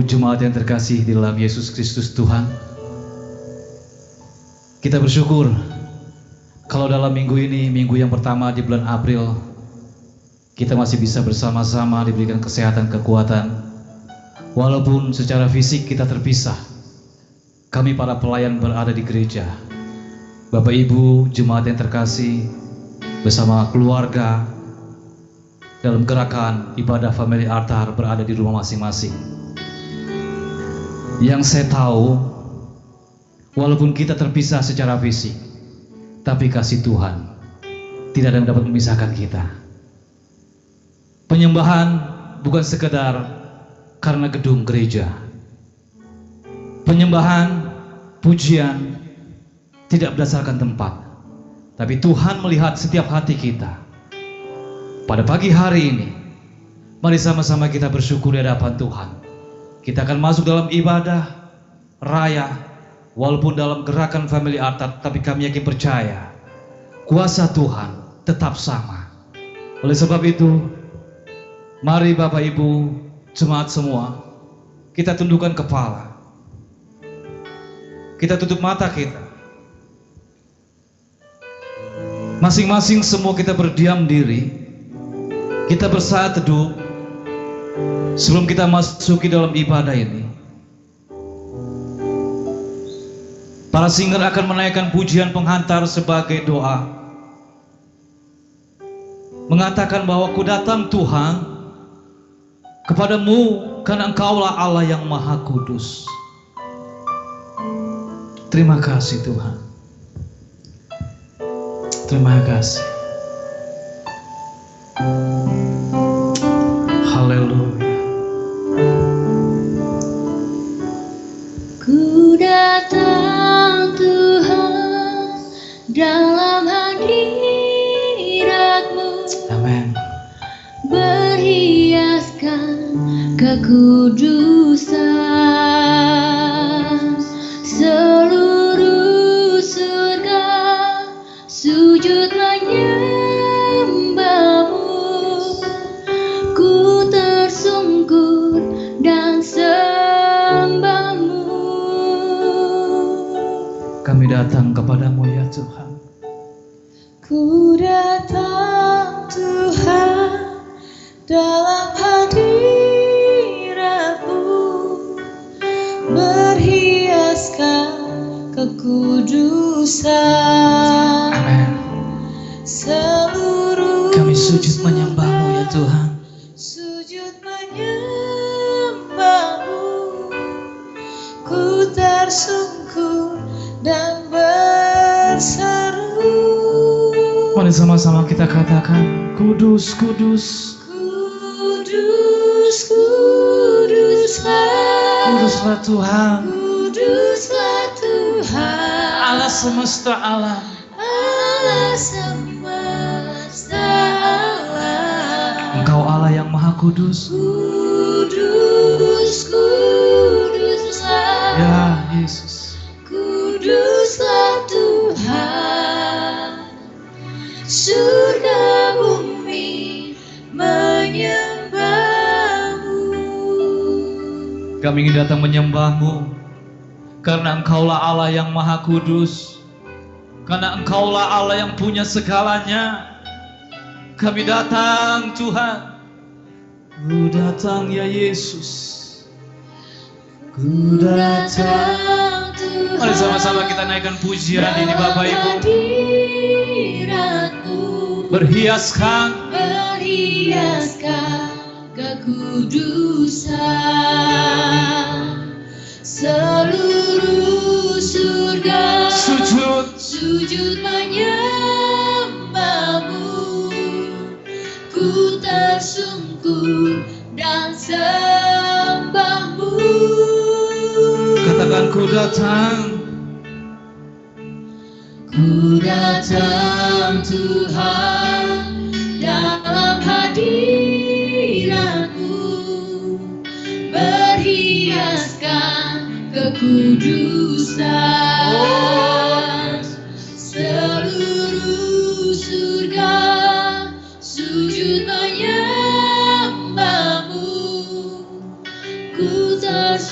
jemaat yang terkasih di dalam Yesus Kristus Tuhan, kita bersyukur kalau dalam minggu ini, minggu yang pertama di bulan April, kita masih bisa bersama-sama diberikan kesehatan, kekuatan. Walaupun secara fisik kita terpisah, kami para pelayan berada di gereja. Bapak Ibu, jemaat yang terkasih, bersama keluarga, dalam gerakan ibadah Family Altar berada di rumah masing-masing. Yang saya tahu, walaupun kita terpisah secara fisik, tapi kasih Tuhan tidak ada yang dapat memisahkan kita. Penyembahan bukan sekedar karena gedung gereja. Penyembahan, pujian tidak berdasarkan tempat, tapi Tuhan melihat setiap hati kita. Pada pagi hari ini, mari sama-sama kita bersyukur di hadapan Tuhan. Kita akan masuk dalam ibadah raya, walaupun dalam gerakan Family Altar, tapi kami yakin percaya kuasa Tuhan tetap sama. Oleh sebab itu, mari Bapak Ibu, jemaat semua, kita tundukkan kepala, kita tutup mata kita. Masing-masing semua kita berdiam diri. Kita bersaat teduh sebelum kita masuki dalam ibadah ini. Para singer akan menaikkan pujian penghantar sebagai doa, mengatakan bahwa ku datang Tuhan kepadamu karena Engkaulah Allah yang Maha Kudus. Terima kasih Tuhan. Terima kasih. Haleluya. Ku datang Tuhan dalam hadirat-Mu. Amin. Berhiaskan kekudusan, seluruh surga sujud menyembah-Mu. Ku tersungkur dan sembah-Mu. Kami datang kepadamu ya Tuhan. Ku datang Tuhan dalam hadirat-Mu, berhiaskan kekudusan. Amin. Seluruh Kami sujud menyembah-Mu ya Tuhan. sujud menyembah-Mu. Ku tersungkur dan berseru. Mari sama-sama kita katakan, Kudus, Kudus, Kudus, kuduslah, Kuduslah Tuhan, kuduslah Tuhan, Allah semesta alam. Allah semesta alam. Engkau Allah yang Maha Kudus. Kudus, kuduslah, Ya Yesus. kuduslah Tuhan. Surga bumi menyembah-Mu. Kami ingin datang menyembah-Mu karena Engkaulah Allah yang Maha Kudus, karena Engkaulah Allah yang punya segalanya. Kami datang Tuhan. Ku datang ya Yesus. Ku datang. Tuhan, Mari sama-sama kita naikkan pujian ini Bapak Ibu. hadirat-Mu, Berhiaskan berhiaskan kekudusan. Seluruh surga sujud menyembah-Mu. Ku tersungkur dan sembah-Mu. Katakan ku datang. Ku datang Tuhan dalam hadirat-Mu, berhiaskan kekudusan. Seluruh surga sujud menyembah-Mu. Ku tersungkur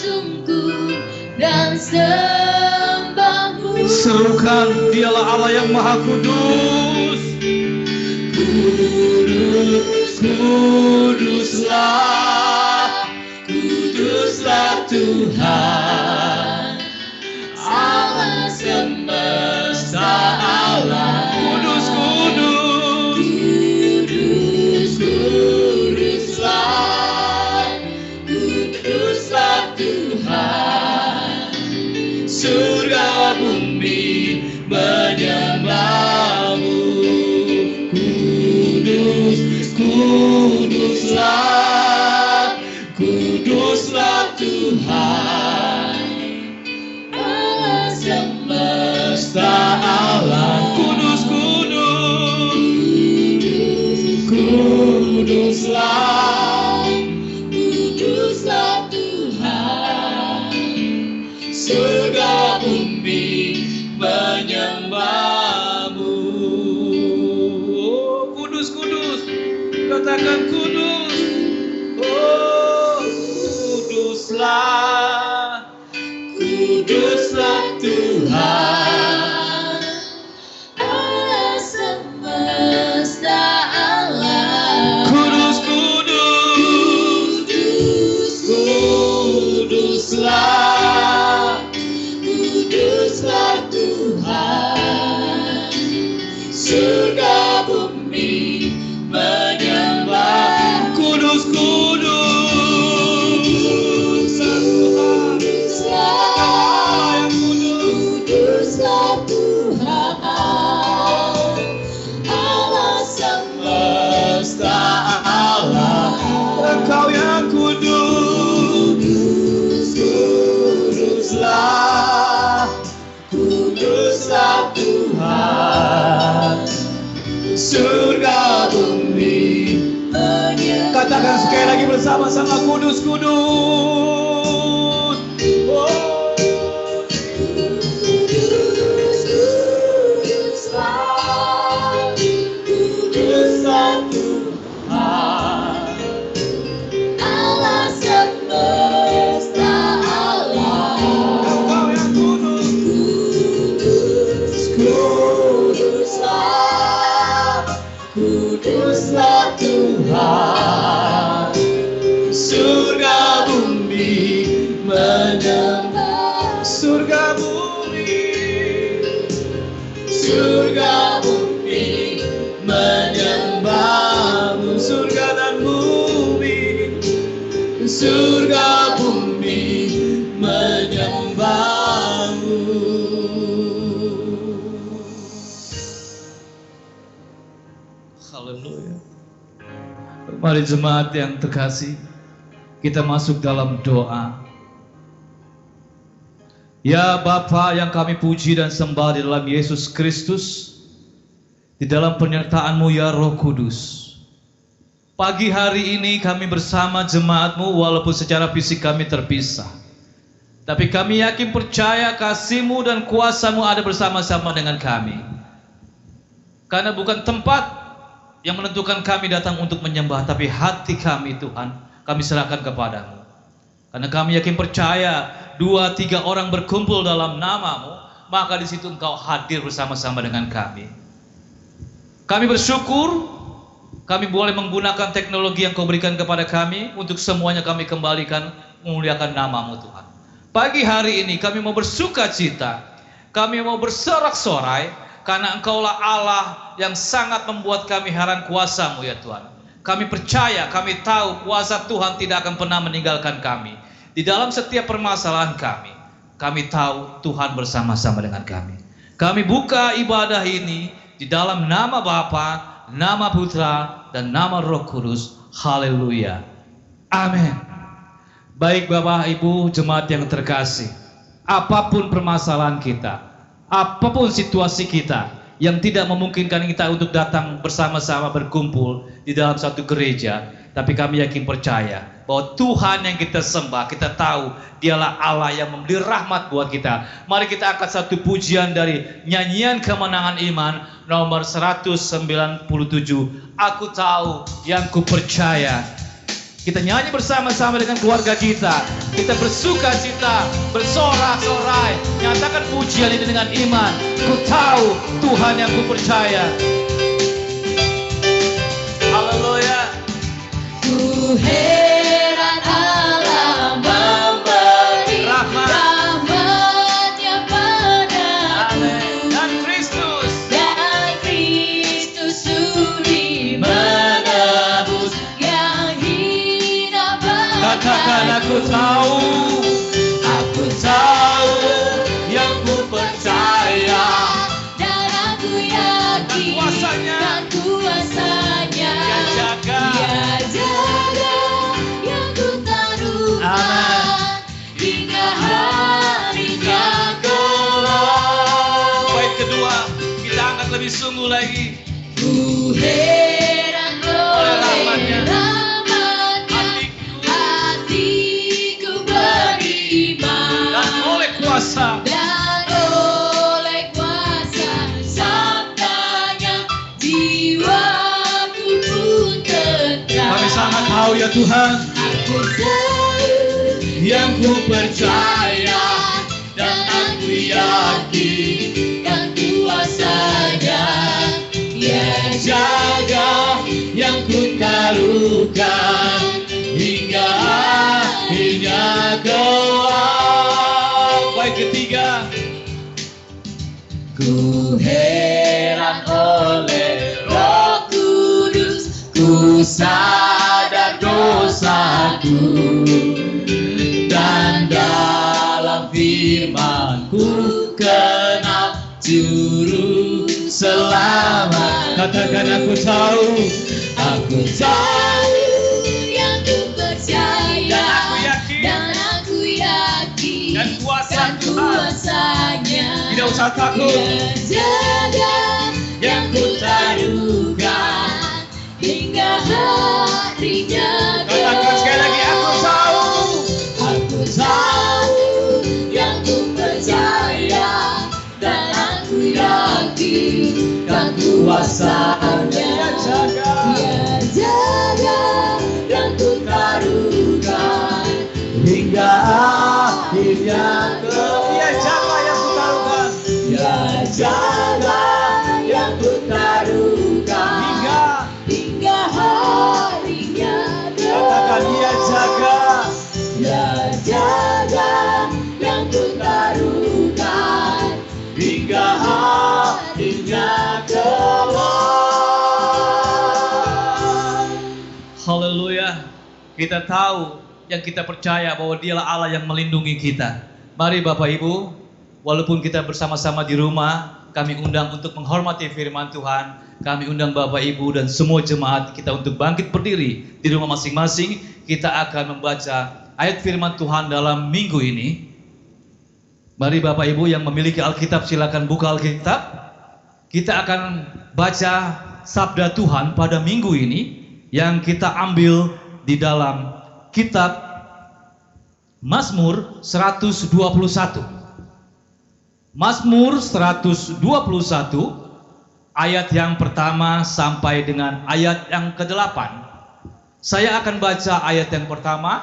sembahmu. Serukan, dialah Allah yang Maha Kudus. Kudus, kuduslah, kuduslah Tuhan, Allah semesta alam. Kudus, kudus. Kudus, kuduslah, kuduslah Tuhan, surga bumi menyembahmu. Kudus, kuduslah, kuduslah Tuhan, Allah semesta alam. Kudus, kudus. Kuduslah, kuduslah Tuhan, surga bumi menyembahmu. Oh, kudus, kudus. Katakan kudus. Oh, kuduslah. Kuduslah Tuhan, Allah semesta alam. Kudus, kudus. Kuduslah, kuduslah Tuhan, surga bumi menyembah. Kudus, kudus. Kuduslah, kuduslah Tuhan, Allah semesta alam. Engkau yang kudus. Kuduslah, kuduslah Tuhan, surga bumi menyembah. Katakan sekali lagi bersama-sama, kudus, kudus. Oh. Kuduslah, kuduslah Tuhan, Allah semesta alam. Engkau yang kudus. Kuduslah, kuduslah Tuhan, surga bumi menyembah. Surga bumi. Surga bumi menyembahmu. Surga dan bumi. Surga bumi menyembahmu. Haleluya. Mari jemaat yang terkasih, kita masuk dalam doa. Ya Bapa yang kami puji dan sembah di dalam Yesus Kristus, di dalam penyertaan-Mu ya Roh Kudus. Pagi hari ini kami bersama jemaat-Mu walaupun secara fisik kami terpisah. Tapi kami yakin percaya kasih-Mu dan kuasa-Mu ada bersama-sama dengan kami. Karena bukan tempat yang menentukan kami datang untuk menyembah, tapi hati kami Tuhan, kami serahkan kepadamu. Karena kami yakin percaya 2-3 orang berkumpul dalam nama-Mu, maka di situ Engkau hadir bersama-sama dengan kami. Kami bersyukur, kami boleh menggunakan teknologi yang Kau berikan kepada kami, untuk semuanya kami kembalikan memuliakan nama-Mu Tuhan. Pagi hari ini kami mau bersuka cita, kami mau bersorak-sorai, karena Engkaulah Allah yang sangat membuat kami heran kuasa-Mu ya Tuhan. Kami percaya, kami tahu kuasa Tuhan tidak akan pernah meninggalkan kami. Di dalam setiap permasalahan kami tahu Tuhan bersama-sama dengan kami. Kami buka ibadah ini di dalam nama Bapa, nama Putra, dan nama Roh Kudus. Haleluya. Amin. Baik Bapak Ibu jemaat yang terkasih, apapun permasalahan kita, apapun situasi kita yang tidak memungkinkan kita untuk datang bersama-sama berkumpul di dalam satu gereja, tapi kami yakin percaya bahwa Tuhan yang kita sembah, kita tahu Dialah Allah yang memberi rahmat buat kita. Mari kita angkat satu pujian dari nyanyian kemenangan iman nomor 197. Aku tahu yang ku percaya. Kita nyanyi bersama-sama dengan keluarga kita. Kita bersuka cita, bersorak-sorai, nyatakan pujian ini dengan iman. Ku tahu Tuhan yang ku percaya. Haleluya. Ku heran Allah memberi rahmat-Nya padaku. Dan Kristus sudi menebus yang hina katakan aku tahu yang ku percaya. dan aku yakin kuasanya. dan kuasanya Dia jaga. yang ku taruhkan Amin. hingga harinya kelak. Bait kedua, kita angkat lebih sungguh lagi. Ku heran oleh rahmat-Nya. rahmat-Nya, hatiku beriman Dan oleh kuasa dan oleh kuasa sabdanya jiwaku pun tentram. kami sangat tahu ya Tuhan, Aku tahu yang ku percaya dan aku yakin kan kuasanya. Dia jaga yang ku taruhkan hingga akhirnya kelak. Bait ketiga, Ku heran oleh Roh Kudus, ku sadar dosaku, dan dalam firman-Ku kenal juru selamat. katakan aku tahu yang ku percaya dan aku yakin dan kuasa dan Tuhan. kuasanya. Tidak usah takut. Dia jaga yang ku taruhkan hingga harinya Katakan sekali lagi, aku tahu yang ku percaya dan aku yakin kan kuasanya. Dia jaga. Dia jaga yang ku taruhkan Hingga akhirnya Dia jaga yang ku taruhkan. Dia jaga yang ku taruhkan hingga harinya Katakan Dia jaga. Dia jaga yang ku taruhkan Hingga akhirnya kelak. Haleluya. Kita tahu yang kita percaya bahwa Dialah Allah yang melindungi kita. Mari Bapak Ibu, walaupun kita bersama-sama di rumah, kami undang untuk menghormati firman Tuhan. Kami undang Bapak Ibu dan semua jemaat kita untuk bangkit berdiri di rumah masing-masing. Kita akan membaca ayat firman Tuhan dalam minggu ini. Mari Bapak Ibu yang memiliki Alkitab silakan buka Alkitab. Kita akan baca sabda Tuhan pada minggu ini yang kita ambil di dalam kitab Mazmur 121. Mazmur 121 ayat yang pertama sampai dengan ayat yang ke-8. Saya akan baca ayat yang pertama,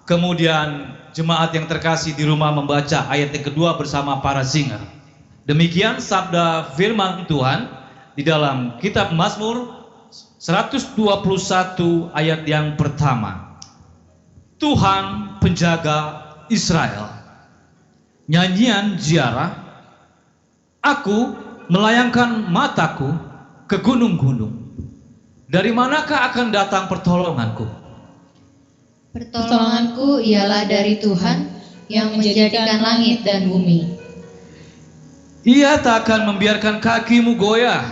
kemudian jemaat yang terkasih di rumah membaca ayat yang kedua bersama para singer. Demikian sabda firman Tuhan di dalam kitab Mazmur 121 ayat yang pertama. Tuhan penjaga Israel. Nyanyian ziarah. Aku melayangkan mataku ke gunung-gunung. Dari manakah akan datang pertolonganku? Pertolonganku ialah dari Tuhan yang menjadikan langit dan bumi. Ia tak akan membiarkan kakimu goyah,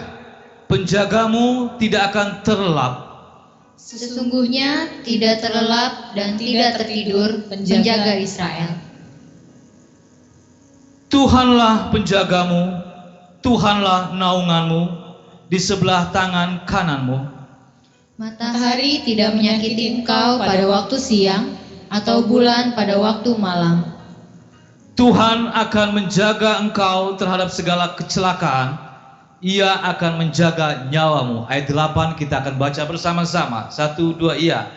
penjagamu tidak akan terlelap. Sesungguhnya tidak terlelap dan tidak tertidur penjaga Israel. Tuhanlah penjagamu, Tuhanlah naunganmu di sebelah tangan kananmu. Matahari tidak menyakiti engkau pada waktu siang, atau bulan pada waktu malam. Tuhan akan menjaga engkau terhadap segala kecelakaan. Ia akan menjaga nyawamu. Ayat 8 kita akan baca bersama-sama. 1, 2, iya.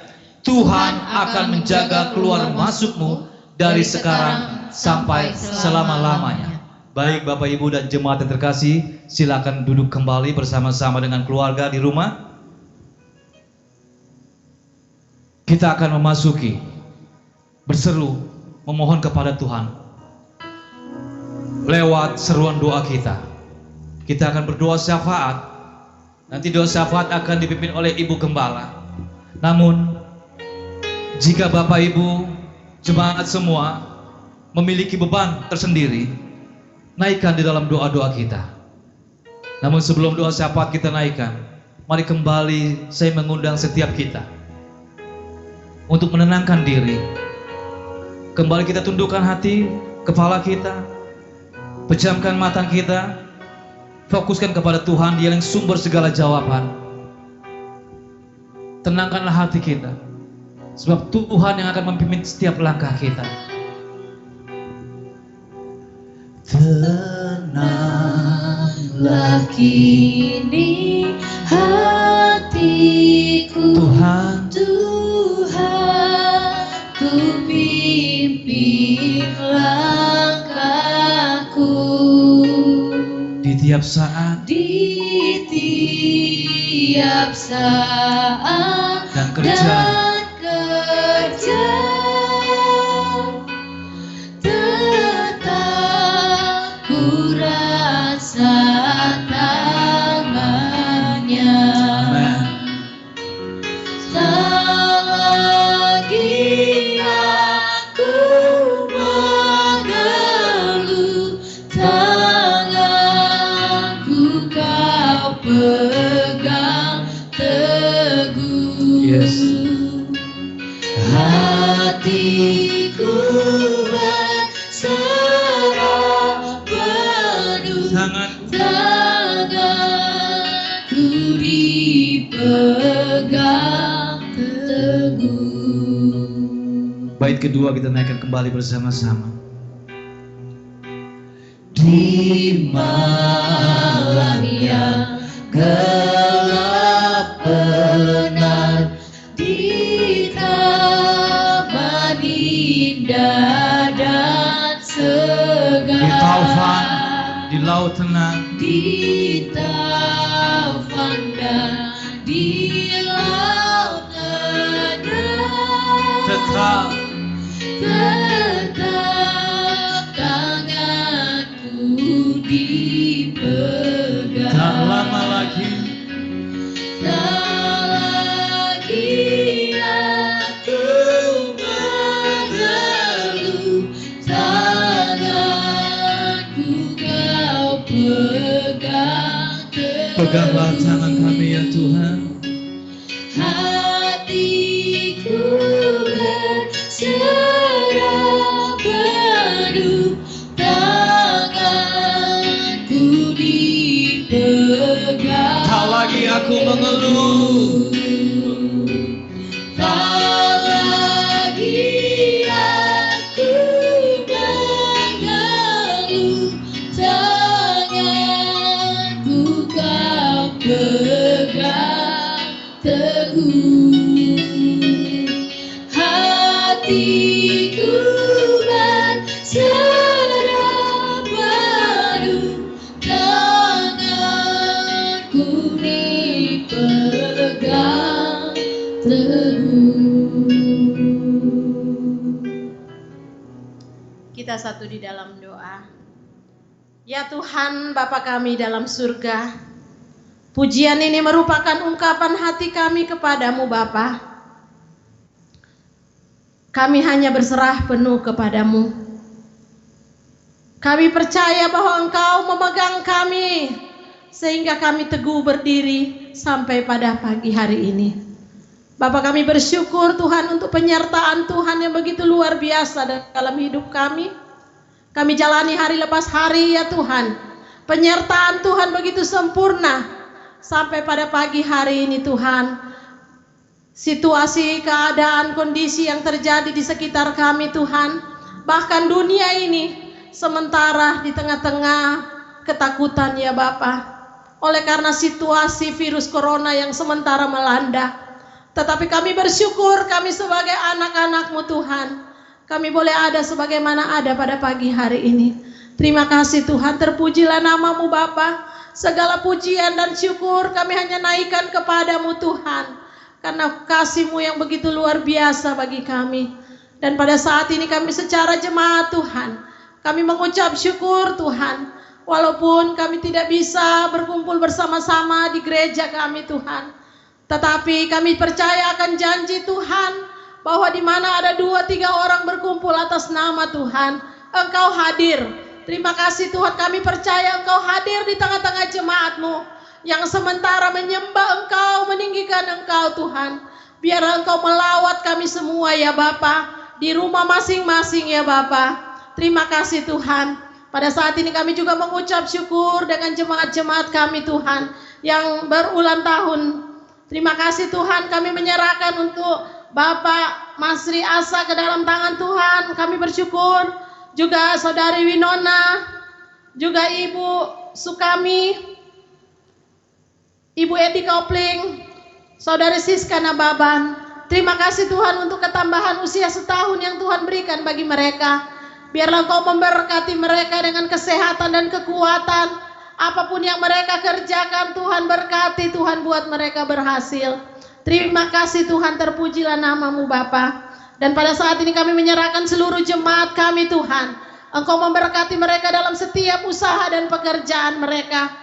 Tuhan akan menjaga keluar masukmu dari sekarang sampai selama-lamanya. Baik Bapak Ibu dan jemaat yang terkasih, silakan duduk kembali bersama-sama dengan keluarga di rumah. Kita akan memasuki, berseru, memohon kepada Tuhan. Lewat seruan doa kita akan berdoa syafaat. Nanti doa syafaat akan dipimpin oleh Ibu Gembala. Namun, jika Bapak Ibu jemaat semua memiliki beban tersendiri, naikkan di dalam doa-doa kita. Namun sebelum doa syafaat kita naikkan, mari kembali saya mengundang setiap kita untuk menenangkan diri. Kembali kita tundukkan hati, kepala kita, pejamkan mata kita, fokuskan kepada Tuhan, Dia yang sumber segala jawaban. Tenangkanlah hati kita, sebab Tuhan yang akan memimpin setiap langkah kita. Tenanglah kini hatiku, Tuhan, ku pimpin langkahku di tiap saat dan kerja. Tetap ku rasa tangannya. Amen. Selagi aku mengeluh, tanganku kau pegang teguh. Yes. Hatiku berserah penuh, tanganku dipegang teguh. Bait kedua kita naikkan kembali bersama-sama. Di malam yang gelap benar, di taman indah dan segar, Di taufan, di laut tenang, di taufan dan di laut tenang, tetap tanganku dipegang. tak lama lagi. Tak lagi aku mengeluh, tanganku kau pegang teguh. Peganglah tangan kami ya Tuhan. Hatiku berserah penuh, tanganku dipegang. Tak lagi aku mengeluh. Tak lagi aku mengeluh, tanganku kau pegang teguh. Hatiku berserah penuh, tanganku dipegang teguh. Kita satu di dalam doa. Ya Tuhan Bapa kami dalam surga, pujian ini merupakan ungkapan hati kami kepadamu Bapa. Kami hanya berserah penuh kepadamu. Kami percaya bahwa Engkau memegang kami sehingga kami teguh berdiri sampai pada pagi hari ini. Bapa, kami bersyukur Tuhan untuk penyertaan Tuhan yang begitu luar biasa dalam hidup kami. Kami jalani hari lepas hari ya Tuhan. Penyertaan Tuhan begitu sempurna sampai pada pagi hari ini Tuhan. Situasi, keadaan, kondisi yang terjadi di sekitar kami Tuhan, bahkan dunia ini sementara di tengah-tengah ketakutan ya Bapa, oleh karena situasi virus corona yang sementara melanda. Tetapi kami bersyukur kami sebagai anak-anak-Mu Tuhan, kami boleh ada sebagaimana ada pada pagi hari ini. Terima kasih Tuhan, terpujilah nama-Mu Bapa. Segala pujian dan syukur kami hanya naikkan kepada-Mu Tuhan, karena kasih-Mu yang begitu luar biasa bagi kami. Dan pada saat ini kami secara jemaat Tuhan, kami mengucap syukur Tuhan, walaupun kami tidak bisa berkumpul bersama-sama di gereja kami Tuhan, tetapi kami percaya akan janji Tuhan, bahwa di mana ada 2-3 orang berkumpul atas nama Tuhan, Engkau hadir. Terima kasih Tuhan, kami percaya Engkau hadir di tengah-tengah jemaat-Mu yang sementara menyembah Engkau, meninggikan Engkau Tuhan. Biar Engkau melawat kami semua ya Bapa, di rumah masing-masing ya Bapa. Terima kasih Tuhan. Pada saat ini kami juga mengucap syukur dengan jemaat-jemaat kami Tuhan yang berulang tahun. Terima kasih Tuhan, kami menyerahkan untuk Bapak Masri Asa ke dalam tangan Tuhan. Kami bersyukur juga Saudari Winona, juga Ibu Sukami, Ibu Edi Kopling, Saudari Siska Nababan. Terima kasih Tuhan untuk ketambahan usia setahun yang Tuhan berikan bagi mereka. Biarlah Engkau memberkati mereka dengan kesehatan dan kekuatan. Apapun yang mereka kerjakan, Tuhan berkati, Tuhan buat mereka berhasil. Terima kasih Tuhan, terpujilah nama-Mu Bapa. Dan pada saat ini kami menyerahkan seluruh jemaat kami Tuhan. Engkau memberkati mereka dalam setiap usaha dan pekerjaan mereka.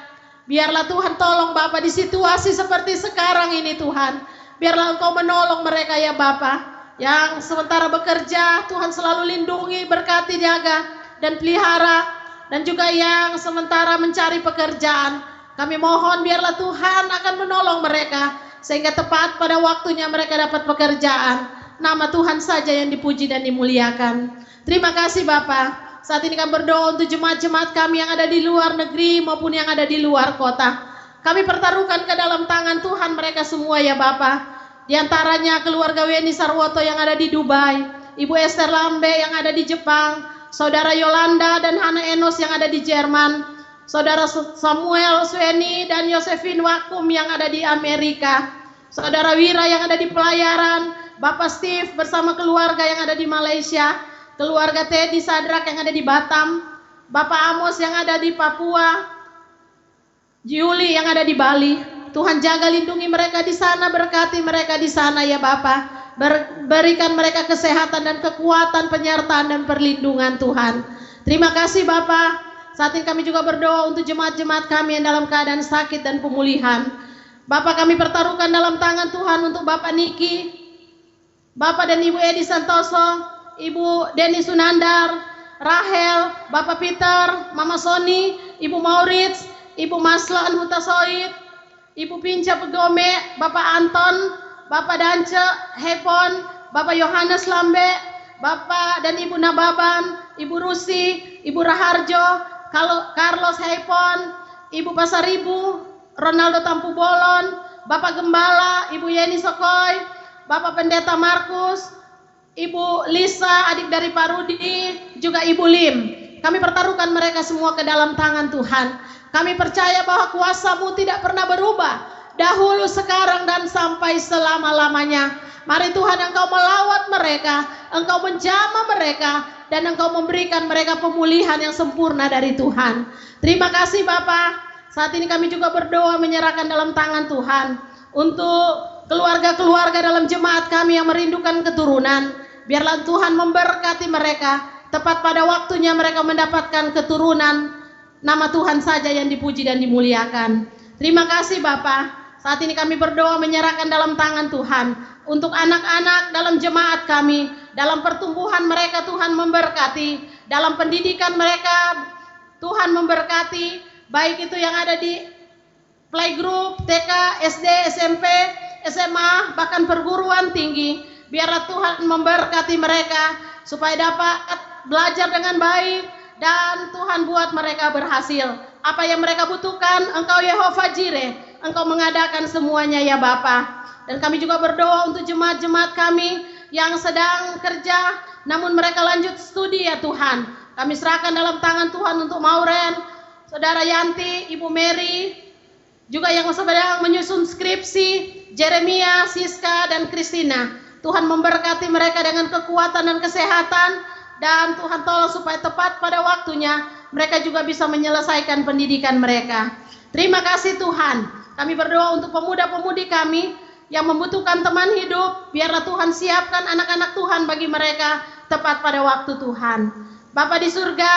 Biarlah Tuhan tolong Bapa di situasi seperti sekarang ini Tuhan. Biarlah Engkau menolong mereka ya Bapa. Yang sementara bekerja, Tuhan selalu lindungi, berkati, jaga, dan pelihara. Dan juga yang sementara mencari pekerjaan, kami mohon biarlah Tuhan akan menolong mereka, sehingga tepat pada waktunya mereka dapat pekerjaan. Nama Tuhan saja yang dipuji dan dimuliakan. Terima kasih Bapa. Saat ini kami berdoa untuk jemaat-jemaat kami yang ada di luar negeri maupun yang ada di luar kota. Kami pertaruhkan ke dalam tangan Tuhan mereka semua ya Bapa. Di antaranya keluarga Weni Sarwoto yang ada di Dubai, Ibu Esther Lambe yang ada di Jepang, Saudara Yolanda dan Hana Enos yang ada di Jerman, Saudara Samuel Sueni dan Yosefin Wakum yang ada di Amerika, Saudara Wira yang ada di pelayaran, Bapak Steve bersama keluarga yang ada di Malaysia, keluarga Teddy Sadrak yang ada di Batam, Bapak Amos yang ada di Papua, Juli yang ada di Bali. Tuhan jaga lindungi mereka di sana, berkati mereka di sana ya Bapa. Berikan mereka kesehatan dan kekuatan, penyertaan dan perlindungan Tuhan. Terima kasih Bapa. Saat ini kami juga berdoa untuk jemaat-jemaat kami yang dalam keadaan sakit dan pemulihan. Bapak kami pertaruhkan dalam tangan Tuhan untuk Bapak Niki, Bapak dan Ibu Edi Santoso, Ibu Deni Sunandar, Rahel, Bapak Peter, Mama Sony, Ibu Maurits, Ibu Maslan Hutasoid, Ibu Pinca Pegome, Bapak Anton, Bapak Dance Hepon, Bapak Yohanes Lambe, Bapak dan Ibu Nababan, Ibu Rusi, Ibu Raharjo, Carlos Hepon, Ibu Pasaribu, Ronaldo Tampu Bolon, Bapak Gembala, Ibu Yeni Sokoy, Bapak Pendeta Markus, Ibu Lisa, adik dari Pak Rudi, juga Ibu Lim. Kami pertaruhkan mereka semua ke dalam tangan Tuhan. Kami percaya bahwa kuasa-Mu tidak pernah berubah, dahulu, sekarang, dan sampai selama-lamanya. Mari Tuhan Engkau melawat mereka, Engkau menjamah mereka, dan Engkau memberikan mereka pemulihan yang sempurna dari Tuhan. Terima kasih Bapa. Saat ini kami juga berdoa menyerahkan dalam tangan Tuhan untuk keluarga-keluarga dalam jemaat kami yang merindukan keturunan. Biarlah Tuhan memberkati mereka, tepat pada waktunya mereka mendapatkan keturunan. Nama Tuhan saja yang dipuji dan dimuliakan. Terima kasih Bapa. Saat ini kami berdoa menyerahkan dalam tangan Tuhan untuk anak-anak dalam jemaat kami, dalam pertumbuhan mereka Tuhan memberkati, dalam pendidikan mereka Tuhan memberkati, baik itu yang ada di playgroup, TK, SD, SMP, SMA, bahkan perguruan tinggi. Biarlah Tuhan memberkati mereka supaya dapat belajar dengan baik, dan Tuhan buat mereka berhasil. Apa yang mereka butuhkan, Engkau Yehova Jireh, Engkau mengadakan semuanya ya Bapa. Dan kami juga berdoa untuk jemaat-jemaat kami yang sedang kerja, namun mereka lanjut studi ya Tuhan. Kami serahkan dalam tangan Tuhan untuk Mauren, Saudara Yanti, Ibu Mary, juga yang sedang menyusun skripsi, Jeremia, Siska, dan Kristina. Tuhan memberkati mereka dengan kekuatan dan kesehatan, dan Tuhan tolong supaya tepat pada waktunya mereka juga bisa menyelesaikan pendidikan mereka. Terima kasih Tuhan. Kami berdoa untuk pemuda-pemudi kami yang membutuhkan teman hidup. Biarlah Tuhan siapkan anak-anak Tuhan bagi mereka tepat pada waktu Tuhan. Bapa di surga,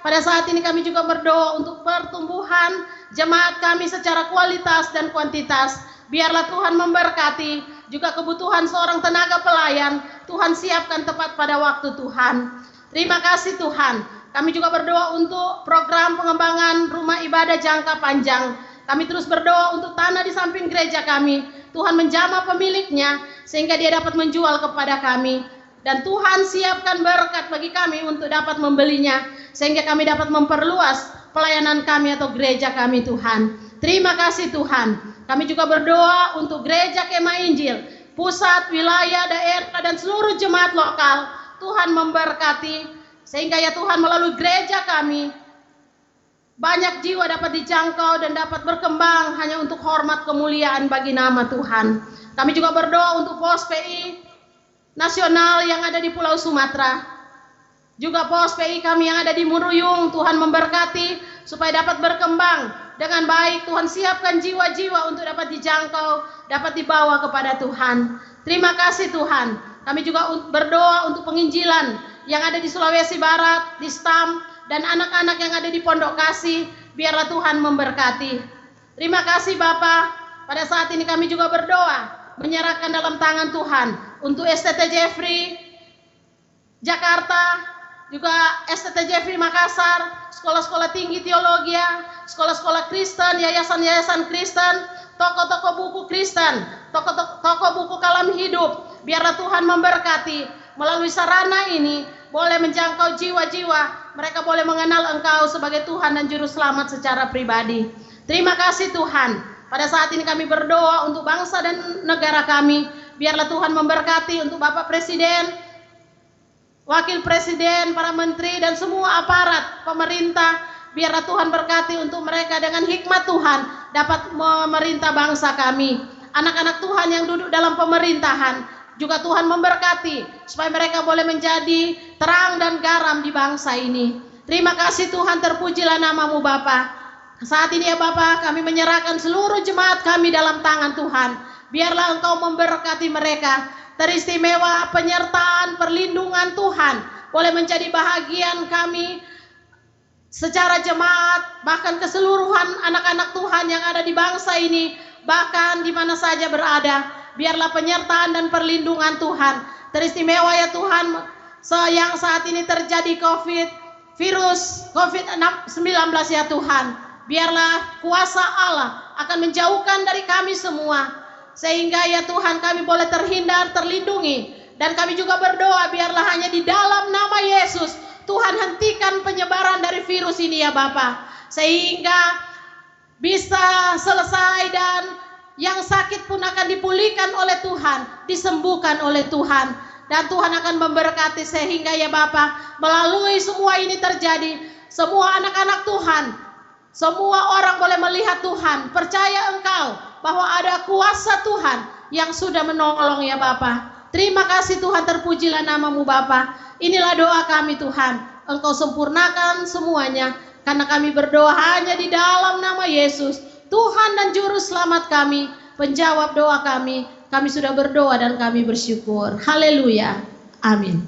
pada saat ini kami juga berdoa untuk pertumbuhan jemaat kami secara kualitas dan kuantitas. Biarlah Tuhan memberkati juga kebutuhan seorang tenaga pelayan. Tuhan siapkan tepat pada waktu Tuhan. Terima kasih Tuhan. Kami juga berdoa untuk program pengembangan rumah ibadah jangka panjang. Kami terus berdoa untuk tanah di samping gereja kami. Tuhan menjamah pemiliknya sehingga dia dapat menjual kepada kami. Dan Tuhan siapkan berkat bagi kami untuk dapat membelinya sehingga kami dapat memperluas pelayanan kami atau gereja kami Tuhan. Terima kasih Tuhan. Kami juga berdoa untuk gereja Kemah Injil, pusat, wilayah, daerah, dan seluruh jemaat lokal. Tuhan memberkati sehingga ya Tuhan melalui gereja kami banyak jiwa dapat dijangkau dan dapat berkembang hanya untuk hormat kemuliaan bagi nama Tuhan. Kami juga berdoa untuk pos PI nasional yang ada di Pulau Sumatera. Juga pos PI kami yang ada di Muruyung. Tuhan memberkati supaya dapat berkembang dengan baik. Tuhan siapkan jiwa-jiwa untuk dapat dijangkau, dapat dibawa kepada Tuhan. Terima kasih Tuhan. Kami juga berdoa untuk penginjilan yang ada di Sulawesi Barat, di Stam, dan anak-anak yang ada di Pondok Kasih. Biarlah Tuhan memberkati. Terima kasih Bapa. Pada saat ini kami juga berdoa menyerahkan dalam tangan Tuhan untuk STT Jeffrey Jakarta, juga STT Jeffrey Makassar, sekolah-sekolah tinggi teologi, sekolah-sekolah Kristen, yayasan-yayasan Kristen, toko-toko buku Kristen, toko-toko buku kalam hidup. Biarlah Tuhan memberkati melalui sarana ini boleh menjangkau jiwa-jiwa. Mereka boleh mengenal Engkau sebagai Tuhan dan Juru Selamat secara pribadi. Terima kasih Tuhan. Pada saat ini kami berdoa untuk bangsa dan negara kami. Biarlah Tuhan memberkati untuk Bapak Presiden, Wakil Presiden, para menteri, dan semua aparat pemerintah. Biarlah Tuhan berkati untuk mereka dengan hikmat Tuhan dapat memerintah bangsa kami. Anak-anak Tuhan yang duduk dalam pemerintahan juga Tuhan memberkati supaya mereka boleh menjadi terang dan garam di bangsa ini. Terima kasih Tuhan, terpujilah namamu Bapa. Saat ini ya Bapa, kami menyerahkan seluruh jemaat kami dalam tangan Tuhan. Biarlah Engkau memberkati mereka. Teristimewa penyertaan, perlindungan Tuhan boleh menjadi bahagian kami secara jemaat, bahkan keseluruhan anak-anak Tuhan yang ada di bangsa ini, bahkan di mana saja berada. Biarlah penyertaan dan perlindungan Tuhan. Teristimewa ya Tuhan, yang saat ini terjadi virus COVID-19 ya Tuhan. Biarlah kuasa Allah akan menjauhkan dari kami semua, sehingga ya Tuhan kami boleh terhindar, terlindungi. Dan kami juga berdoa biarlah hanya di dalam nama Yesus Tuhan hentikan penyebaran dari virus ini ya Bapa, sehingga bisa selesai dan yang sakit pun akan dipulihkan oleh Tuhan, disembuhkan oleh Tuhan. Dan Tuhan akan memberkati sehingga ya Bapa, melalui semua ini terjadi, semua anak-anak Tuhan, semua orang boleh melihat Tuhan, percaya Engkau bahwa ada kuasa Tuhan yang sudah menolong ya Bapa. Terima kasih Tuhan, terpujilah namamu Bapa. Inilah doa kami Tuhan, Engkau sempurnakan semuanya, karena kami berdoa hanya di dalam nama Yesus, Tuhan dan Juru Selamat kami, penjawab doa kami. Kami sudah berdoa dan kami bersyukur. Haleluya. Amin.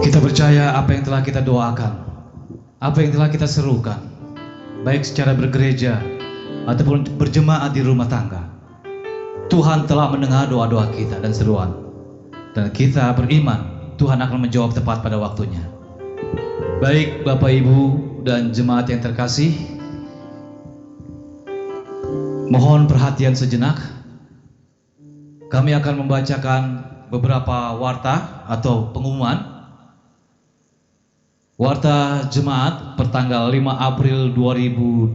Kita percaya apa yang telah kita doakan, apa yang telah kita serukan, baik secara bergereja ataupun berjemaat di rumah tangga. Tuhan telah mendengar doa-doa kita dan seruan. Dan kita beriman Tuhan akan menjawab tepat pada waktunya. Baik Bapak Ibu dan jemaat yang terkasih, mohon perhatian sejenak. Kami akan membacakan beberapa warta atau pengumuman. Warta jemaat pertanggal 5 April 2020.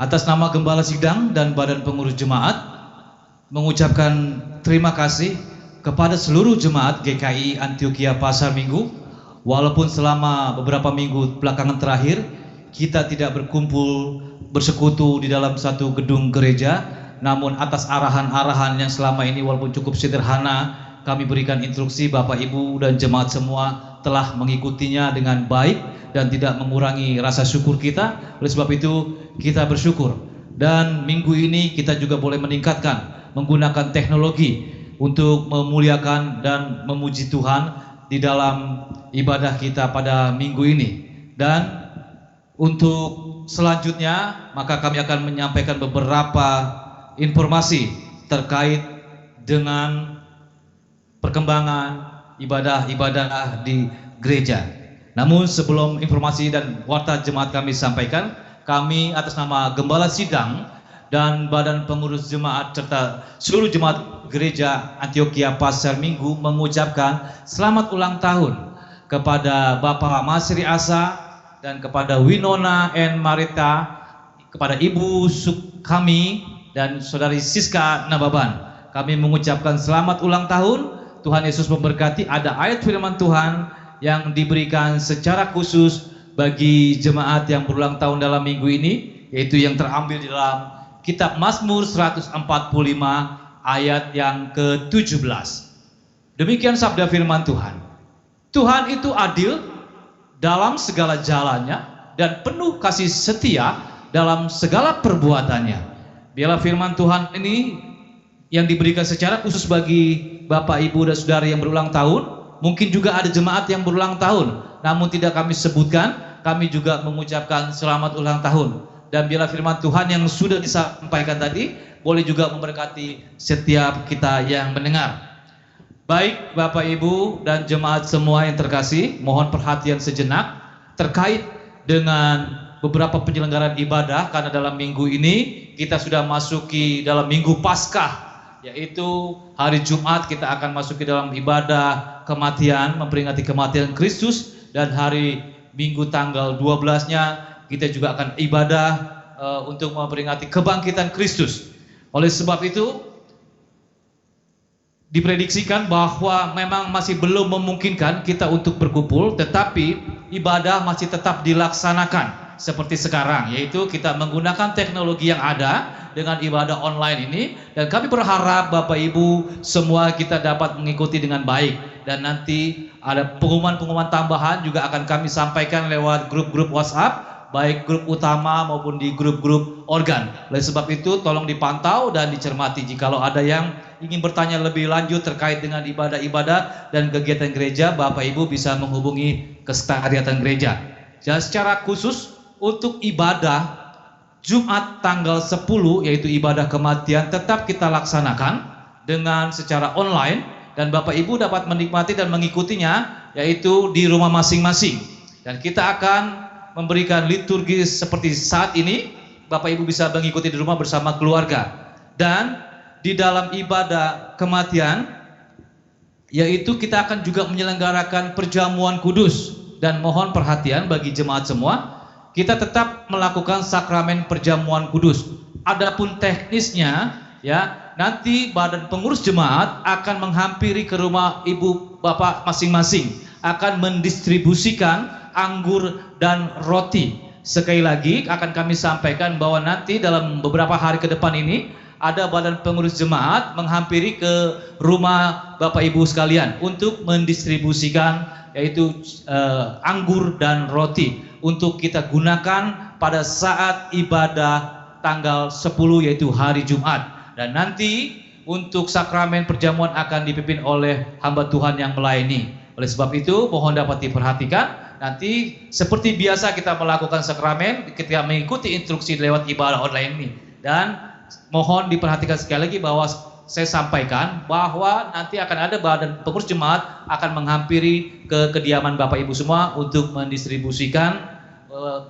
Atas nama Gembala Sidang dan Badan Pengurus Jemaat, mengucapkan terima kasih kepada seluruh jemaat GKI Antioquia Pasar Minggu, walaupun selama beberapa minggu belakangan terakhir kita tidak berkumpul bersekutu di dalam satu gedung gereja, namun atas arahan-arahan yang selama ini walaupun cukup sederhana kami berikan instruksi, Bapak Ibu dan jemaat semua telah mengikutinya dengan baik dan tidak mengurangi rasa syukur kita. Oleh sebab itu kita bersyukur, dan minggu ini kita juga boleh meningkatkan menggunakan teknologi untuk memuliakan dan memuji Tuhan di dalam ibadah kita pada minggu ini. Dan untuk selanjutnya maka kami akan menyampaikan beberapa informasi terkait dengan perkembangan ibadah-ibadah di gereja. Namun sebelum informasi dan warta jemaat kami sampaikan, kami atas nama Gembala Sidang dan Badan Pengurus Jemaat serta seluruh jemaat gereja Antioquia Pasar Minggu mengucapkan selamat ulang tahun kepada Bapak Masri Asa dan kepada Winona and Marita, kepada Ibu Sukami dan Saudari Siska Nababan. Kami mengucapkan selamat ulang tahun. Tuhan Yesus memberkati. Ada ayat firman Tuhan yang diberikan secara khusus bagi jemaat yang berulang tahun dalam minggu ini, yaitu yang terambil di dalam Kitab Mazmur 145 ayat yang ke-17. Demikian sabda firman Tuhan. Tuhan itu adil dalam segala jalannya dan penuh kasih setia dalam segala perbuatannya. Biarlah firman Tuhan ini yang diberikan secara khusus bagi Bapak, Ibu, dan Saudara yang berulang tahun. Mungkin juga ada jemaat yang berulang tahun, namun tidak kami sebutkan. Kami juga mengucapkan selamat ulang tahun. Dan biarlah firman Tuhan yang sudah disampaikan tadi boleh juga memberkati setiap kita yang mendengar. Baik Bapak, Ibu, dan jemaat semua yang terkasih, mohon perhatian sejenak terkait dengan beberapa penyelenggaraan ibadah, karena dalam minggu ini kita sudah masuki dalam minggu Paskah, yaitu hari Jumat kita akan masuki dalam ibadah kematian, memperingati kematian Kristus, dan hari Minggu tanggal 12-nya kita juga akan ibadah untuk memperingati kebangkitan Kristus. Oleh sebab itu diprediksikan bahwa memang masih belum memungkinkan kita untuk berkumpul, tetapi ibadah masih tetap dilaksanakan seperti sekarang, yaitu kita menggunakan teknologi yang ada dengan ibadah online ini. Dan kami berharap Bapak Ibu semua kita dapat mengikuti dengan baik, dan nanti ada pengumuman-pengumuman tambahan juga akan kami sampaikan lewat grup-grup WhatsApp, baik grup utama maupun di grup-grup organ. Oleh sebab itu tolong dipantau dan dicermati. Jikalau ada yang ingin bertanya lebih lanjut terkait dengan ibadah-ibadah dan kegiatan gereja, Bapak Ibu bisa menghubungi kesekretariatan gereja. Dan secara khusus untuk ibadah Jumat tanggal 10, yaitu ibadah kematian, tetap kita laksanakan dengan secara online, dan Bapak Ibu dapat menikmati dan mengikutinya yaitu di rumah masing-masing. Dan kita akan memberikan liturgi seperti saat ini. Bapak Ibu bisa mengikuti di rumah bersama keluarga. Dan di dalam ibadah kematian, yaitu kita akan juga menyelenggarakan perjamuan kudus. Dan mohon perhatian bagi jemaat semua, kita tetap melakukan sakramen perjamuan kudus. Adapun teknisnya, ya, nanti badan pengurus jemaat akan menghampiri ke rumah ibu bapak masing-masing, akan mendistribusikan anggur dan roti. Sekali lagi akan kami sampaikan bahwa nanti dalam beberapa hari ke depan ini ada badan pengurus jemaat menghampiri ke rumah Bapak Ibu sekalian untuk mendistribusikan yaitu anggur dan roti untuk kita gunakan pada saat ibadah tanggal 10, yaitu hari Jumat. Dan nanti untuk sakramen perjamuan akan dipimpin oleh hamba Tuhan yang melayani. Oleh sebab itu mohon dapat diperhatikan, nanti seperti biasa kita melakukan sakramen, kita mengikuti instruksi lewat ibadah online ini. Dan mohon diperhatikan sekali lagi bahwa saya sampaikan bahwa nanti akan ada badan pengurus jemaat akan menghampiri ke kediaman Bapak Ibu semua untuk mendistribusikan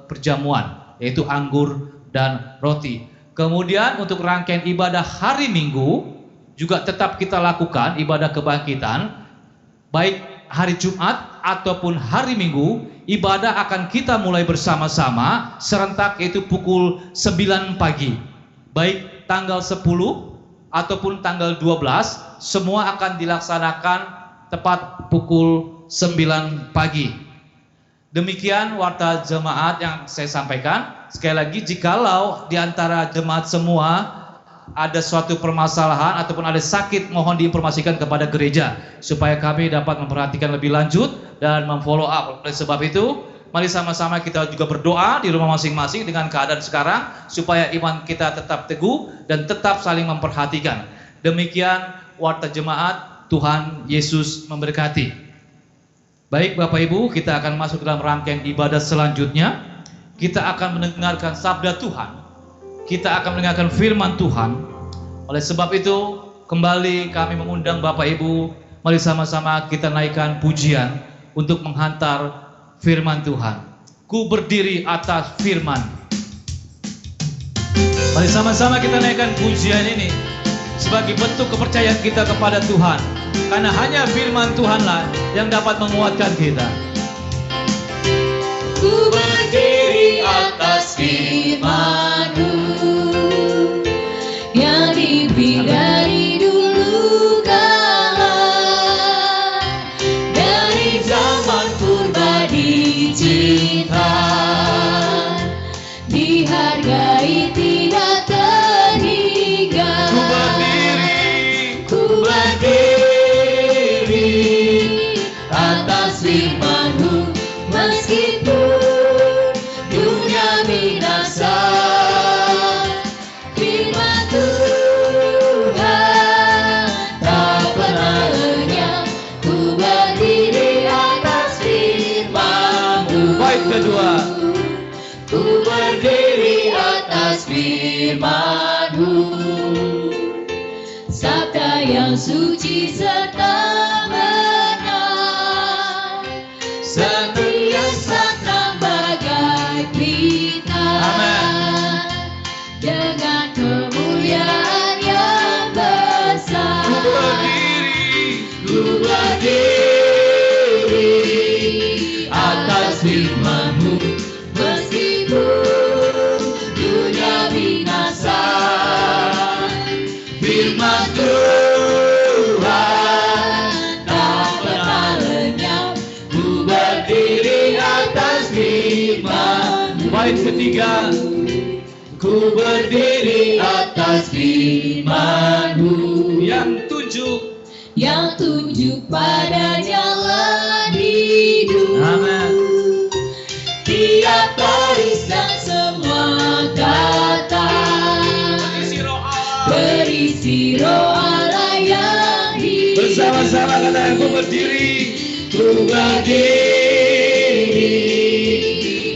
perjamuan, yaitu anggur dan roti. Kemudian untuk rangkaian ibadah hari Minggu juga tetap kita lakukan ibadah kebangkitan, baik hari Jumat ataupun hari Minggu. Ibadah akan kita mulai bersama-sama serentak, yaitu pukul 9 pagi, baik tanggal 10 ataupun tanggal 12, semua akan dilaksanakan tepat pukul 9 pagi. Demikian warta jemaat yang saya sampaikan. Sekali lagi, jikalau di antara jemaat semua ada suatu permasalahan ataupun ada sakit, mohon diinformasikan kepada gereja supaya kami dapat memperhatikan lebih lanjut dan memfollow up. Oleh sebab itu, mari sama-sama kita juga berdoa di rumah masing-masing dengan keadaan sekarang supaya iman kita tetap teguh dan tetap saling memperhatikan. Demikian warta jemaat. Tuhan Yesus memberkati. Baik Bapak Ibu, kita akan masuk dalam rangkaian ibadah selanjutnya. Kita akan mendengarkan sabda Tuhan. Kita akan mendengarkan firman Tuhan. Oleh sebab itu, kembali kami mengundang Bapak Ibu, mari sama-sama kita naikkan pujian untuk menghantar firman Tuhan. Ku berdiri atas firman. Mari sama-sama kita naikkan pujian ini sebagai bentuk kepercayaan kita kepada Tuhan. Karena hanya firman Tuhanlah yang dapat menguatkan kita. Ku berdiri atas firman-Mu yang diberi dari dulu kala, dari zaman purba dicinta, dihargai tidak terhingga. Ku berdiri atas firman-Mu meskipun dunia binasa. Firman Tuhan tak pernah lenyap. Ku berdiri atas firman-Mu. Baik kedua. Ku berdiri atas firman-Mu, sabda yang suci serta benar, setia terang bagai pelita. Amin. Dengan kemuliaan yang besar. Ku berdiri atas firman-Mu meskipun dunia binasa. Firman Tuhan tak pernah lenyap. Ku berdiri atas firman-Mu. Baik ketiga. Ku berdiri atas firman-Mu yang tunjuk pada jalan hidup. Amin. Tiap baris dan semua kata berisi roh Allah yang hidup. Bersama-sama katakan ku berdiri. Ku berdiri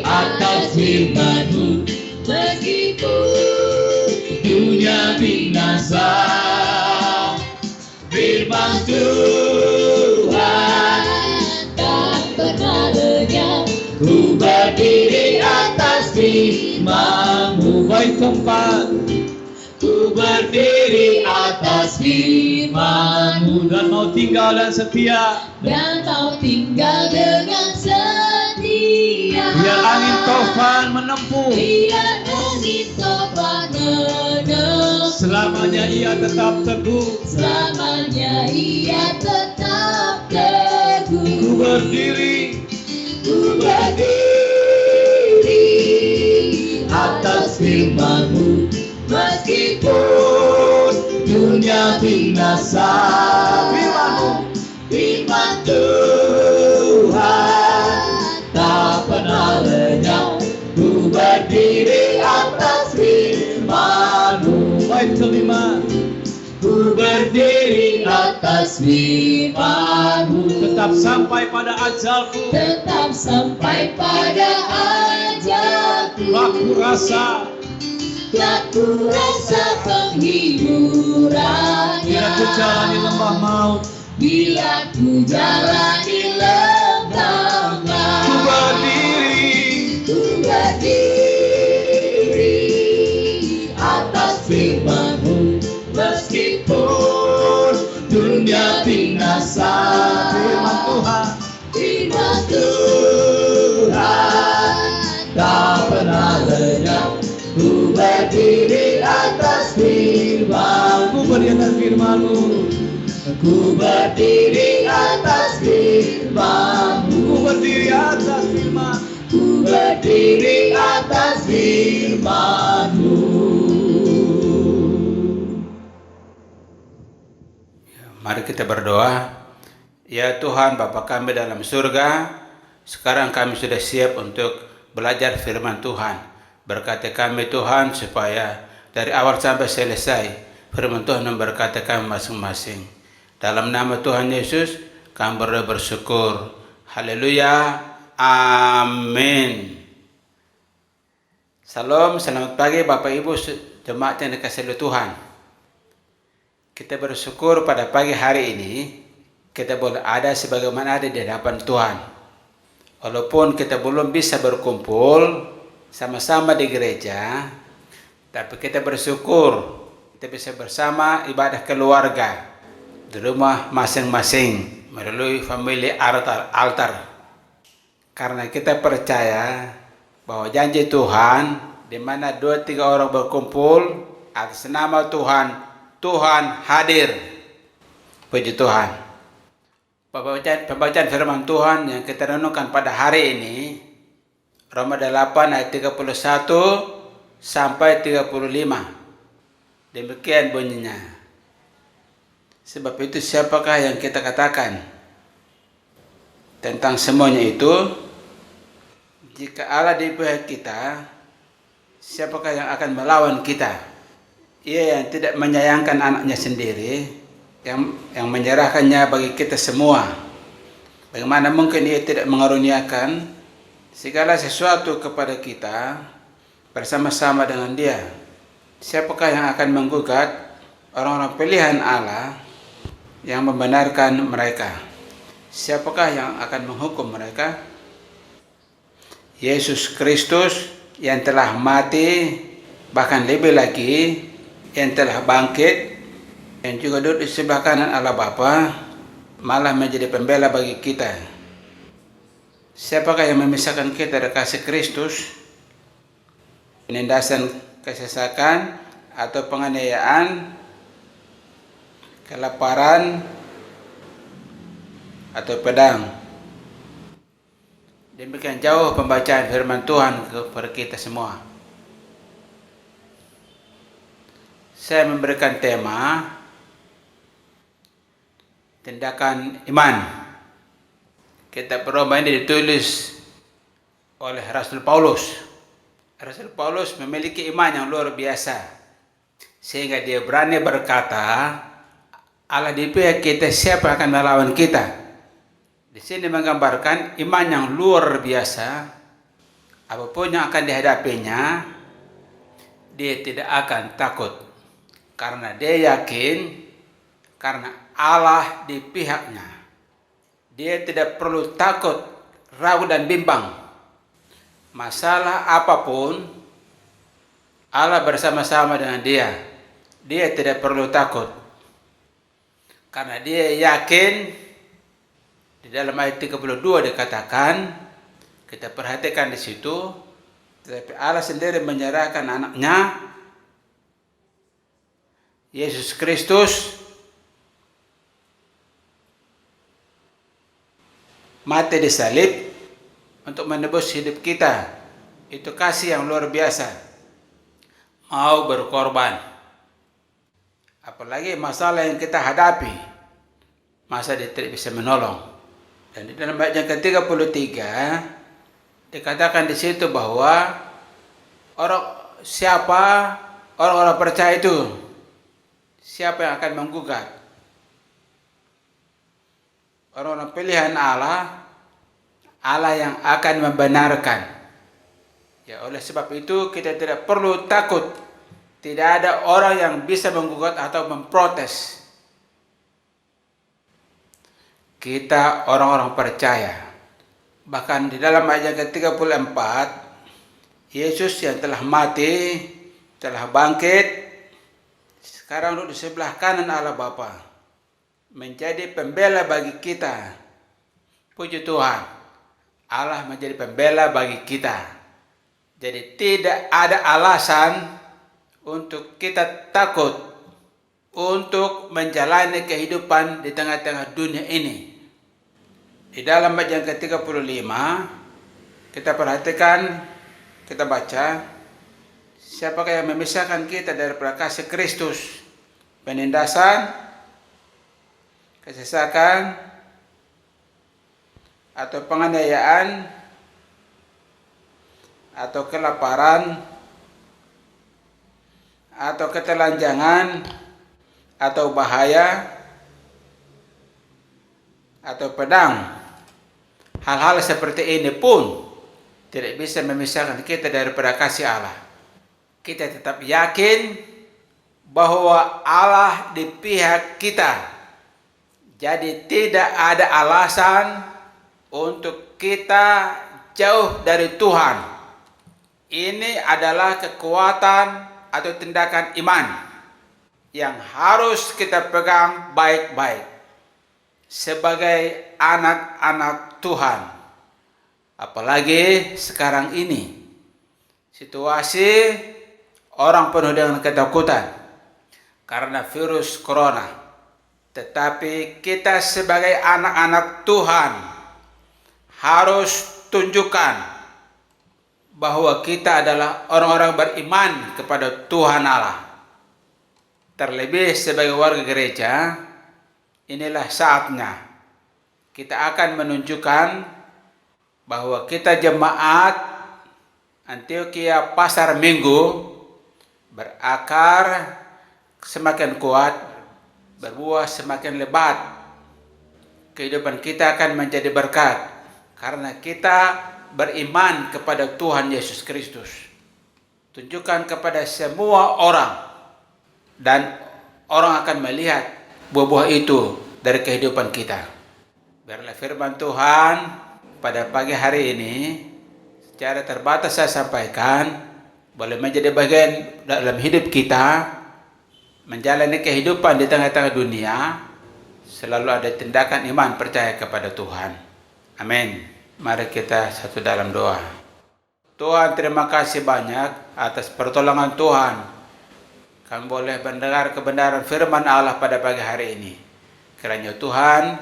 atas firman-Mu meskipun dunia binasa. Firman Tuhan tak pernah lenyap. Ku berdiri atas firman-Mu. Baik keempat. Ku berdiri atas firman-Mu Dan mau tinggal dan setia. dan mau tinggal dengan setia. Biar angin tofan menempuh. Biar angin tofan menempuh. Selamanya ia tetap teguh. Selamanya ia tetap teguh. Ku berdiri. Ku berdiri atas firman-Mu meskipun dunia binasa. Firman Tuhan tak pernah lenyap. Ku berdiri atas firman-Mu. Baik kelima. Ku berdiri atas firman-Mu. Tetap sampai pada ajalku. Tetap sampai pada ajalku. Aku rasa. Aku rasa penghiburannya. Bila ku jalani lembah maut. Bila ku jalani lembah maut. Ku berdiri. Ku berdiri atas firman-Mu meskipun dunia binasa. Firman Tuhan. Firman Tuhan tak pernah lenyap. Ku berdiri atas firman-Mu. Ku berdiri Ku berdiri atas firman-Mu. Ku berdiri atas firman. Ku berdiri atas firman-Mu. Mari kita berdoa. Ya Tuhan, Bapa kami dalam surga, sekarang kami sudah siap untuk belajar firman Tuhan. Berkati kami Tuhan, supaya dari awal sampai selesai firman Tuhan memberkati kami masing-masing. Dalam nama Tuhan Yesus, kami berdoa bersyukur. Haleluya. Amin. Salam, selamat pagi Bapak Ibu jemaat yang dikasihi oleh Tuhan. Kita bersyukur pada pagi hari ini kita boleh ada sebagaimana ada di hadapan Tuhan. Walaupun kita belum bisa berkumpul sama-sama di gereja, tapi kita bersyukur kita bisa bersama ibadah keluarga di rumah masing-masing melalui family altar. Karena kita percaya bahwa janji Tuhan, di mana 2-3 orang berkumpul atas nama Tuhan, Tuhan hadir. Puji Tuhan. Pembacaan firman Tuhan yang kita renungkan pada hari ini, Roma 8 ayat 31 sampai 35. Demikian bunyinya. Sebab itu siapakah yang kita katakan tentang semuanya itu? Jika Allah di pihak kita, siapakah yang akan melawan kita? Ia yang tidak menyayangkan anaknya sendiri, yang menyerahkannya bagi kita semua. Bagaimana mungkin ia tidak mengaruniakan segala sesuatu kepada kita bersama-sama dengan Dia? Siapakah yang akan menggugat orang-orang pilihan Allah yang membenarkan mereka? Siapakah yang akan menghukum mereka? Yesus Kristus yang telah mati, bahkan lebih lagi yang telah bangkit, yang juga duduk di sebelah kanan Allah Bapa, malah menjadi pembela bagi kita. Siapakah yang memisahkan kita dari kasih Kristus? Penindasan, kesesakan, atau penganiayaan, kelaparan, atau pedang? Demikian jauh pembacaan firman Tuhan kepada kita semua. Saya memberikan tema tindakan iman. Kitab Roma ini ditulis oleh Rasul Paulus. Rasul Paulus memiliki iman yang luar biasa, sehingga dia berani berkata, Allah di pihak kita, siapa akan melawan kita? Di sini menggambarkan iman yang luar biasa. Apapun yang akan dihadapinya, dia tidak akan takut, karena dia yakin, karena Allah di pihaknya. Dia tidak perlu takut, ragu dan bimbang. Masalah apapun, Allah bersama-sama dengan dia. Dia tidak perlu takut, karena dia yakin. Di dalam ayat 32 dikatakan, kita perhatikan di situ, tetapi Allah sendiri menyerahkan anaknya, Yesus Kristus, mati di salib untuk menebus hidup kita. Itu kasih yang luar biasa. Mau berkorban. Apalagi masalah yang kita hadapi, masa dia tidak bisa menolong. Dan di dalam ayat yang ke-33 dikatakan di situ bahwa orang-orang percaya itu, siapa yang akan menggugat? Orang-orang pilihan Allah, Allah yang akan membenarkan. Ya, oleh sebab itu kita tidak perlu takut. Tidak ada orang yang bisa menggugat atau memprotes. Kita orang-orang percaya. Bahkan di dalam ayat ke-34, Yesus yang telah mati, telah bangkit, sekarang duduk di sebelah kanan Allah Bapa, menjadi pembela bagi kita. Puji Tuhan, Allah menjadi pembela bagi kita. Jadi tidak ada alasan untuk kita takut, untuk menjalani kehidupan di tengah-tengah dunia ini. Di dalam bacaan ke-35, kita perhatikan, kita baca, siapakah yang memisahkan kita daripada kasih Kristus? Penindasan, kesesakan, atau penganiayaan, atau kelaparan, atau ketelanjangan, atau bahaya, atau pedang. Hal-hal seperti ini pun tidak bisa memisahkan kita daripada kasih Allah. Kita tetap yakin bahwa Allah di pihak kita. Jadi tidak ada alasan untuk kita jauh dari Tuhan. Ini adalah kekuatan atau tindakan iman yang harus kita pegang baik-baik sebagai anak-anak Tuhan. Apalagi sekarang ini situasi orang penuh dengan ketakutan karena virus corona. Tetapi kita sebagai anak-anak Tuhan harus tunjukkan bahwa kita adalah orang-orang beriman kepada Tuhan Allah. Terlebih sebagai warga gereja, inilah saatnya kita akan menunjukkan bahwa kita jemaat Antioquia Pasar Minggu berakar semakin kuat, berbuah semakin lebat. Kehidupan kita akan menjadi berkat karena kita beriman kepada Tuhan Yesus Kristus. Tunjukkan kepada semua orang, dan orang akan melihat buah-buah itu dari kehidupan kita. Biarlah firman Tuhan pada pagi hari ini secara terbatas saya sampaikan, boleh menjadi bagian dalam hidup kita. Menjalani kehidupan di tengah-tengah dunia, selalu ada tindakan iman percaya kepada Tuhan. Amin. Mari kita satu dalam doa. Tuhan, terima kasih banyak atas pertolongan Tuhan. Kami boleh mendengar kebenaran firman Allah pada pagi hari ini. Kiranya Tuhan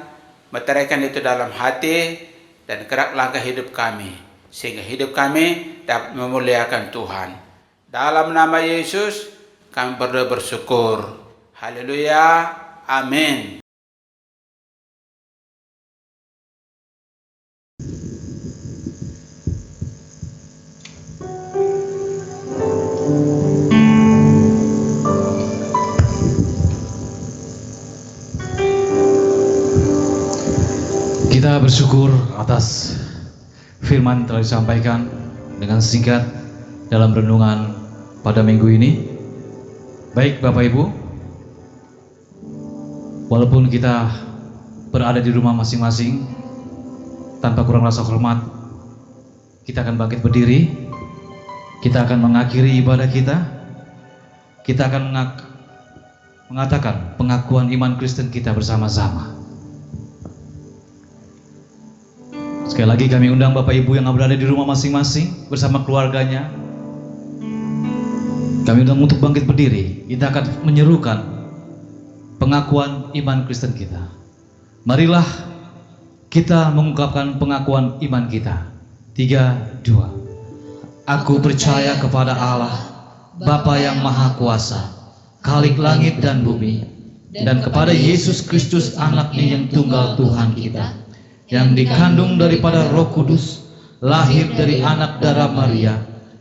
meteraikan itu dalam hati dan gerak langkah hidup kami, sehingga hidup kami dapat memuliakan Tuhan. Dalam nama Yesus kami berdoa bersyukur. Haleluya. Amin. Kita bersyukur atas firman yang telah disampaikan dengan singkat dalam renungan pada minggu ini. Baik Bapak Ibu, walaupun kita berada di rumah masing-masing, tanpa kurang rasa hormat, kita akan bangkit berdiri, kita akan mengakhiri ibadah kita akan mengatakan pengakuan iman Kristen kita bersama-sama. Sekali lagi kami undang Bapak Ibu yang berada di rumah masing-masing bersama keluarganya. Kami undang untuk bangkit berdiri. Kita akan menyerukan pengakuan iman Kristen kita. Marilah kita mengungkapkan pengakuan iman kita. 3, 2. Aku percaya kepada Allah, Bapa yang Maha Kuasa, Khalik langit dan bumi, dan kepada Yesus Kristus anaknya yang tunggal Tuhan kita, yang dikandung daripada Roh Kudus, lahir dari anak darah Maria,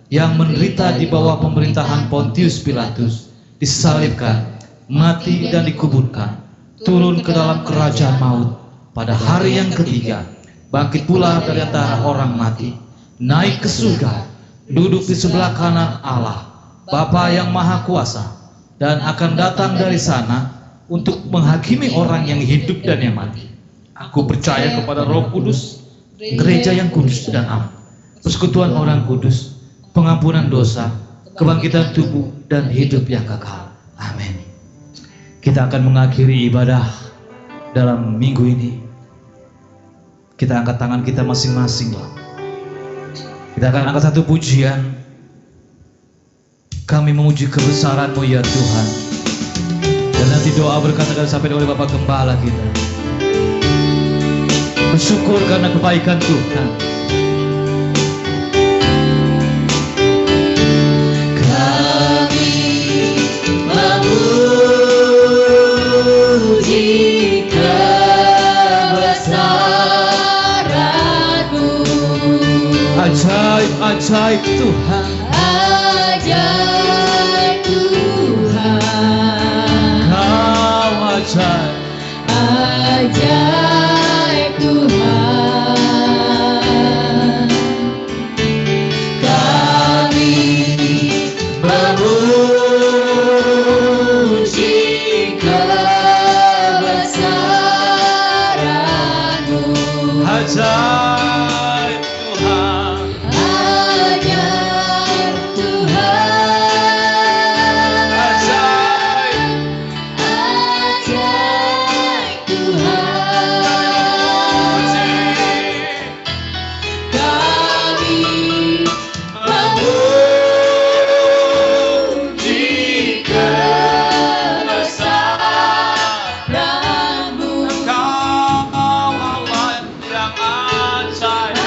yang menderita di bawah pemerintahan Pontius Pilatus, disalibkan, mati dan dikuburkan, turun ke dalam kerajaan maut, pada hari yang ketiga, bangkit pula dari antara orang mati, naik ke surga, duduk di sebelah kanan Allah, Bapa yang Maha Kuasa, dan akan datang dari sana untuk menghakimi orang yang hidup dan yang mati. Aku percaya kepada Roh Kudus, gereja yang kudus dan am, persekutuan orang kudus, pengampunan dosa, kebangkitan tubuh, dan hidup yang kekal. Amin. Kita akan mengakhiri ibadah dalam minggu ini. Kita angkat tangan kita masing-masing. Kita akan angkat satu pujian. Kami memuji kebesaran-Mu ya Tuhan. Dan nanti doa berkat akan disampaikan oleh Bapak Gembala kita. Bersyukur karena kebaikan Tuhan. Memuji kebesaran-Mu. Ajaib, ajaib Tuhan. Ajaib Tuhan. Kau ajaib. Ajaib Tuhan. Kami memuji kebesaran-Mu. Ajaib Tuhan. Ajaib Tuhan. Ajaib. Ajaib Tuhan. Kami memuji kebesaran-Mu. Kau Allah yang ajaib.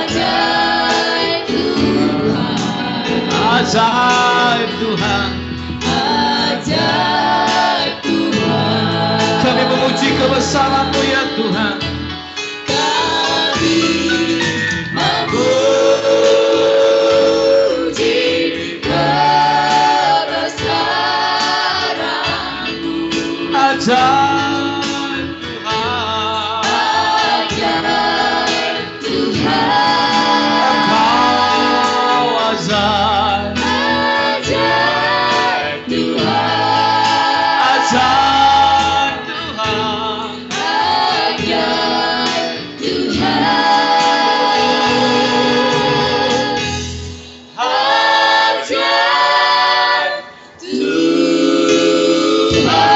Ajaib Tuhan. Ajaib Tuhan. Ajaib Tuhan. Kami memuji kebesaran-Mu ya Tuhan. Kami memuji kebesaran-Mu. Ajaib Tuhan. Ajaib Tuhan. Kau ajaib. Ajaib Tuhan. Ajaib Tuhan. Ajaib Tuhan. Ajaib Tuhan.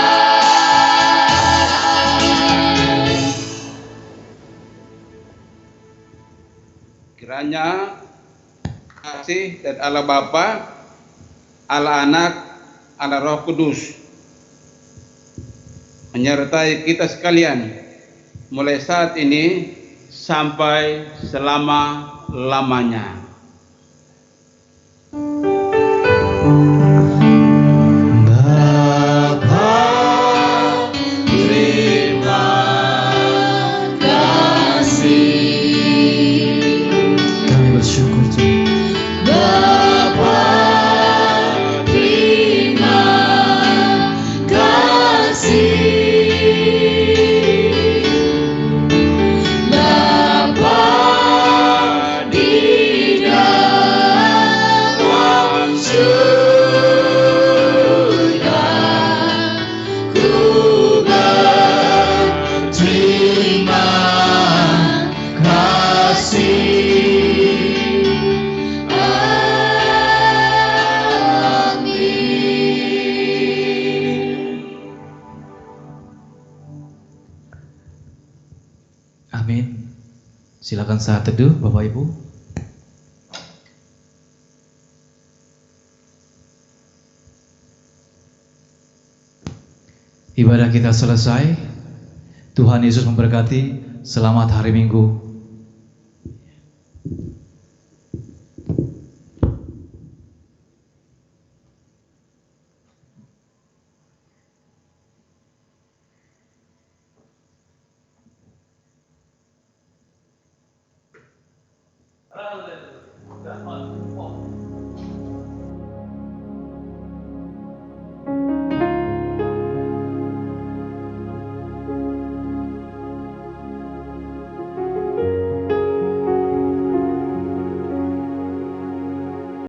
Kiranya kasih dari Allah Bapa, Allah Anak, Allah Roh Kudus menyertai kita sekalian mulai saat ini sampai selama-lamanya. Bapa, Terima kasih kami bersyukur Tuhan. Bapa, terima kasih Bapa di dalam surga, ku berterima kasih. Amin. Silakan saat teduh Bapak Ibu. Ibadah kita selesai. Tuhan Yesus memberkati. Selamat hari Minggu.